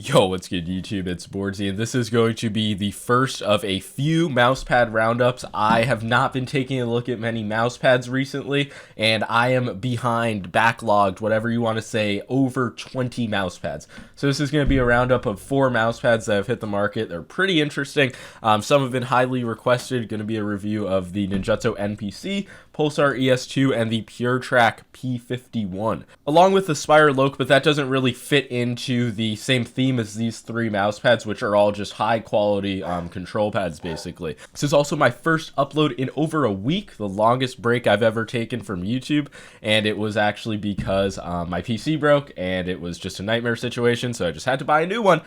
Yo, what's good YouTube? It's boardzy, and this is going to be the first of a few mousepad roundups. I have not been taking a look at many mousepads recently, and I am behind, backlogged, whatever you want to say, over 20 mousepads. So this is going to be a roundup of 4 mousepads that have hit the market. They're pretty interesting. Some have been highly requested. Going to be a review of the Ninjutso NPC, Pulsar ES2, and the Puretrak P51, along with the Spyre Loque, but that doesn't really fit into the same theme as these 3 mousepads, which are all just high quality control pads basically. This is also my first upload in over a week, the longest break I've ever taken from YouTube, and it was actually because my PC broke and it was just a nightmare situation, so I just had to buy a new one.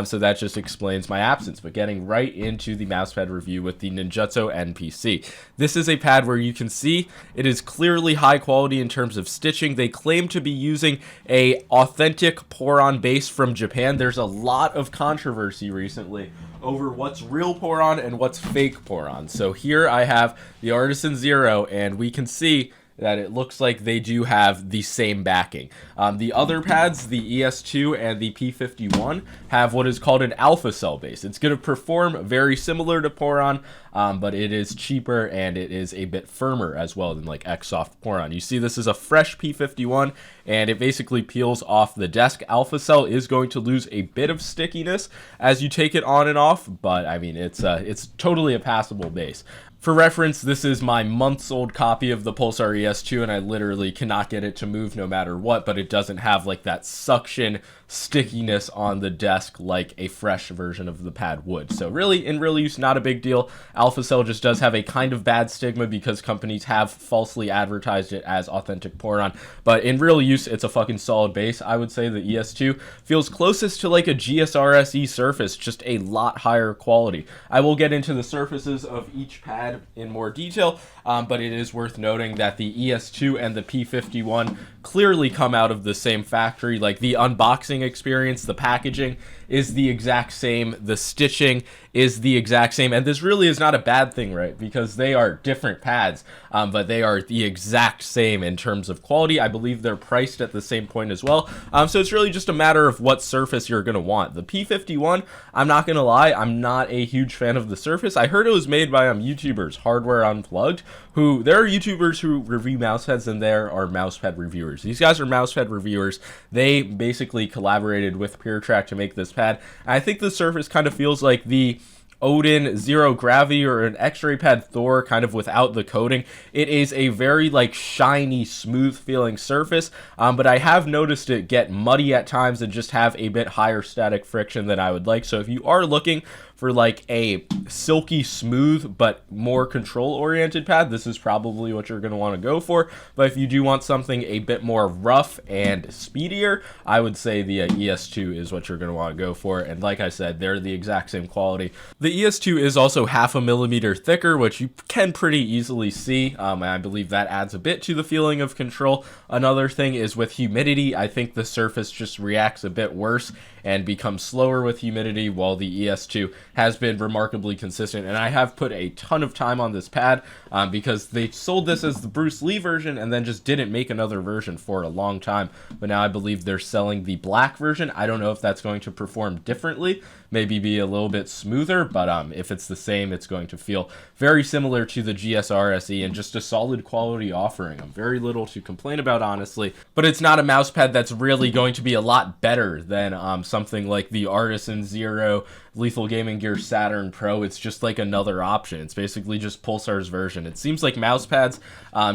So that just explains my absence. But getting right into the mousepad review with the Ninjutso NPC. This is a pad where you can see it is clearly high quality in terms of stitching. They claim to be using a authentic pour-on base from Japan. There's a lot of controversy recently over what's real pour-on and what's fake pour-on. So here I have the Artisan Zero, and we can see that it looks like they do have the same backing. The other pads, the ES2 and the P51, have what is called an alpha cell base. It's going to perform very similar to pour-on, but it is cheaper and it is a bit firmer as well than like X-Soft pour-on. You see this is a fresh P51 and it basically peels off the desk. Alpha cell is going to lose a bit of stickiness as you take it on and off, but I mean it's totally a passable base. For reference, this is my months-old copy of the Pulsar ES2, and I literally cannot get it to move no matter what, but it doesn't have like that suction stickiness on the desk like a fresh version of the pad would. So really, in real use, not a big deal. Alpha cell just does have a kind of bad stigma because companies have falsely advertised it as authentic pour-on, but in real use, it's a fucking solid base. I would say the ES2 feels closest to like a GSRSE surface, just a lot higher quality. I will get into the surfaces of each pad in more detail, but it is worth noting that the ES2 and the P51 clearly come out of the same factory. Like the unboxing experience, the packaging is the exact same, the stitching is the exact same, and this really is not a bad thing, right? Because they are different pads, but they are the exact same in terms of quality. I believe they're priced at the same point as well, so it's really just a matter of what surface you're going to want. The P51, I'm not going to lie, I'm not a huge fan of the surface. I heard it was made by YouTubers, Hardware Unplugged, who, there are YouTubers who review mousepads and there are mousepad reviewers. These guys are mousepad reviewers. They basically collaborated with Puretrak to make this pad. And I think the surface kind of feels like the Odin Zero Gravity or an X-Ray Pad Thor kind of without the coating. It is a very like shiny, smooth feeling surface, but I have noticed it get muddy at times and just have a bit higher static friction than I would like. So if you are looking for like a silky smooth but more control oriented pad, this is probably what you're going to want to go for. But if you do want something a bit more rough and speedier, I would say the ES2 is what you're going to want to go for, and like I said, they're the exact same quality. The ES2 is also 0.5 millimeter thicker, which you can pretty easily see, and I believe that adds a bit to the feeling of control. Another thing is with humidity, I think the surface just reacts a bit worse and becomes slower with humidity, while the ES2 has been remarkably consistent. And I have put a ton of time on this pad because they sold this as the Bruce Lee version and then just didn't make another version for a long time. But now I believe they're selling the black version. I don't know if that's going to perform differently, maybe be a little bit smoother, but if it's the same, it's going to feel very similar to the GSRSE and just a solid quality offering. Very little to complain about, honestly, but it's not a mousepad that's really going to be a lot better than something like the Artisan Zero, Lethal Gaming Gear Saturn Pro. It's just like another option. It's basically just Pulsar's version. It seems like mousepads,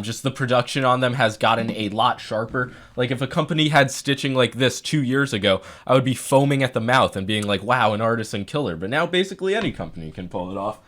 just the production on them has gotten a lot sharper. Like if a company had stitching like this 2 years ago, I would be foaming at the mouth and being like, wow, an Artisan killer. But now basically any company can pull it off.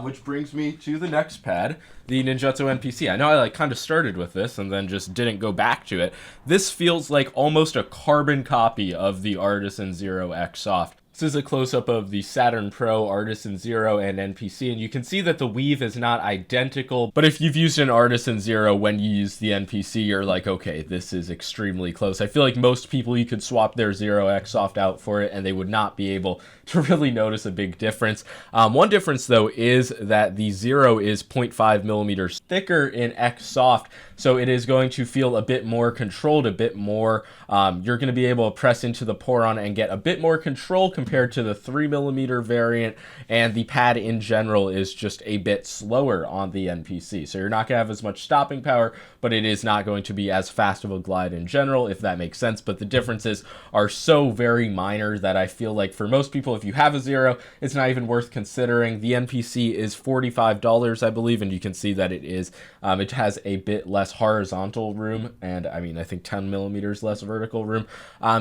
Which brings me to the next pad, the Ninjutso NPC. I know I like kind of started with this and then just didn't go back to it. This feels like almost a carbon copy of the Artisan Zero X Soft. This is a close-up of the Saturn Pro, Artisan Zero, and NPC, and you can see that the weave is not identical, but if you've used an Artisan Zero when you use the NPC, you're like, okay, this is extremely close. I feel like most people, you could swap their Zero X Soft out for it, and they would not be able to really notice a big difference. One difference, though, is that the Zero is 0.5 millimeters thicker in X Soft, so it is going to feel a bit more controlled, a bit more you're going to be able to press into the Poron and get a bit more control compared to the 3mm variant, and the pad in general is just a bit slower on the NPC. So you're not going to have as much stopping power, but it is not going to be as fast of a glide in general, if that makes sense. But the differences are so very minor that I feel like for most people, if you have a Zero, it's not even worth considering. The NPC is $45, I believe, and you can see that it has a bit less horizontal room, and I mean, I think 10mm less vertical room.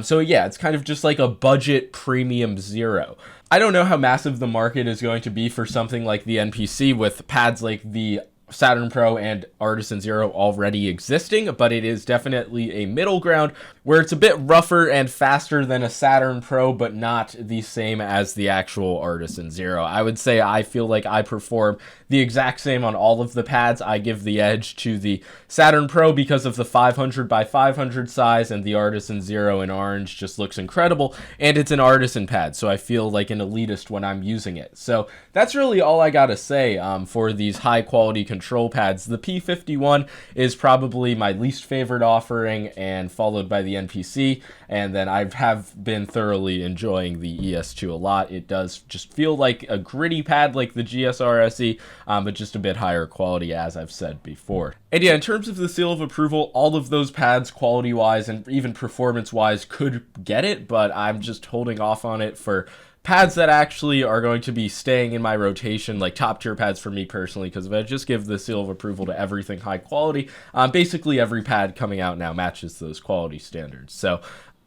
So yeah, it's kind of just like a budget premium Zero. I don't know how massive the market is going to be for something like the NPC with pads like the Saturn Pro and Artisan Zero already existing, but it is definitely a middle ground where it's a bit rougher and faster than a Saturn Pro, but not the same as the actual Artisan Zero. I would say I feel like I perform the exact same on all of the pads. I give the edge to the Saturn Pro because of the 500 by 500 size, and the Artisan Zero in orange just looks incredible, and it's an Artisan pad, so I feel like an elitist when I'm using it. So that's really all I gotta say for these high quality control pads. The P51 is probably my least favorite offering, and followed by the NPC, and then I have been thoroughly enjoying the ES2 a lot. It does just feel like a gritty pad like the GSR SE, but just a bit higher quality, as I've said before. And yeah, in terms of the seal of approval, all of those pads quality-wise and even performance-wise could get it, but I'm just holding off on it for pads that actually are going to be staying in my rotation, like top tier pads for me personally, because if I just give the seal of approval to everything high quality, basically every pad coming out now matches those quality standards. So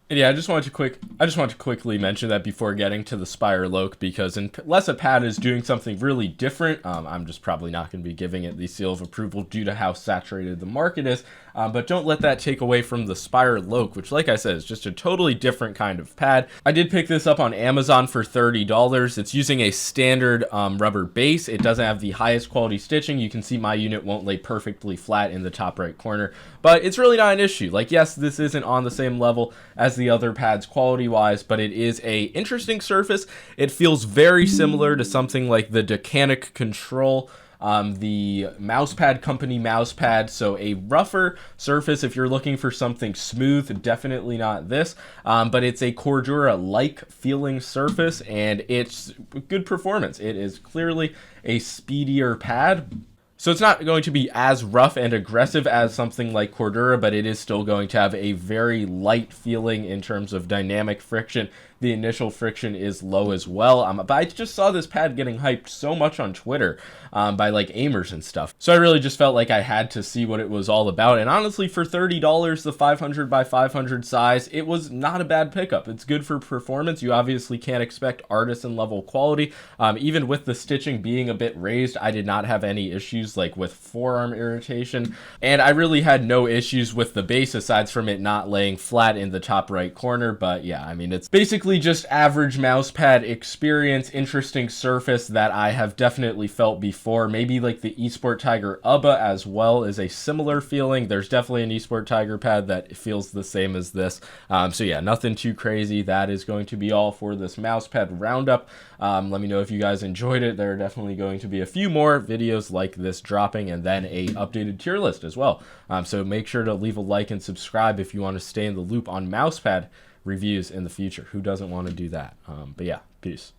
yeah, I just wanted to quickly mention that before getting to the Spyre Loque, because unless a pad is doing something really different, I'm just probably not going to be giving it the seal of approval due to how saturated the market is. But don't let that take away from the Spyre Loque, which, like I said, is just a totally different kind of pad. I did pick this up on Amazon for $30. It's using a standard rubber base. It doesn't have the highest quality stitching. You can see my unit won't lay perfectly flat in the top right corner, but it's really not an issue. Like, yes, this isn't on the same level as the other pads quality-wise, but it is a interesting surface. It feels very similar to something like the Decanic Control, the Mousepad Company Mousepad, so a rougher surface if you're looking for something smooth. Definitely not this, but it's a Cordura-like feeling surface, and it's good performance. It is clearly a speedier pad, so it's not going to be as rough and aggressive as something like Cordura, but it is still going to have a very light feeling in terms of dynamic friction. The initial friction is low as well. But I just saw this pad getting hyped so much on Twitter by like aimers and stuff. So I really just felt like I had to see what it was all about. And honestly, for $30, the 500 by 500 size, it was not a bad pickup. It's good for performance. You obviously can't expect artisan level quality. Even with the stitching being a bit raised, I did not have any issues like with forearm irritation. And I really had no issues with the base aside from it not laying flat in the top right corner. But yeah, I mean, it's basically just average mousepad experience, interesting surface that I have definitely felt before. Maybe like the Esport Tiger Ubba as well is a similar feeling. There's definitely an Esport Tiger pad that feels the same as this. So yeah, nothing too crazy. That is going to be all for this Mousepad Roundup. Let me know if you guys enjoyed it. There are definitely going to be a few more videos like this dropping, and then a updated tier list as well. So make sure to leave a like and subscribe if you want to stay in the loop on mousepad reviews in the future. Who doesn't want to do that? But yeah, peace.